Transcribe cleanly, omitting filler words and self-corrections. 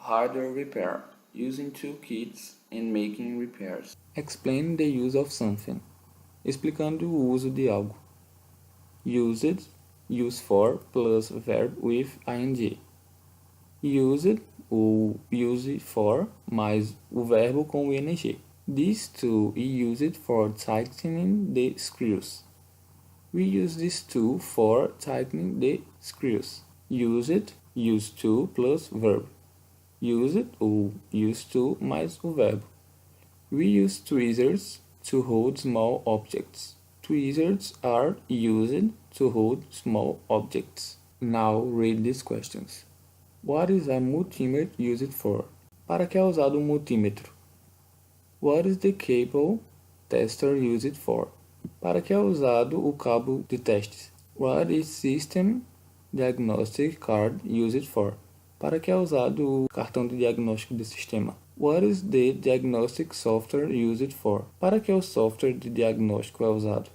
Hardware repair, using toolkits and making repairs. Explain the use of something, explicando o uso de algo. Used, use for plus verb with ing. Used, o use for mais o verbo com o ing. This tool is used for tightening the screws. We use this tool for tightening the screws. Used, use to plus verb. Used, o use to mais o verbo. We use tweezers to hold small objects. Tweezers are used to hold small objects. Now read these questions. What is a multimeter used for? Para que é usado multímetro? What is the cable tester used for? Para que é usado o cabo de testes? What is system diagnostic card used for? Para que é usado o cartão de diagnóstico de sistema? What is the diagnostic software used for? Para que o software de diagnóstico é usado?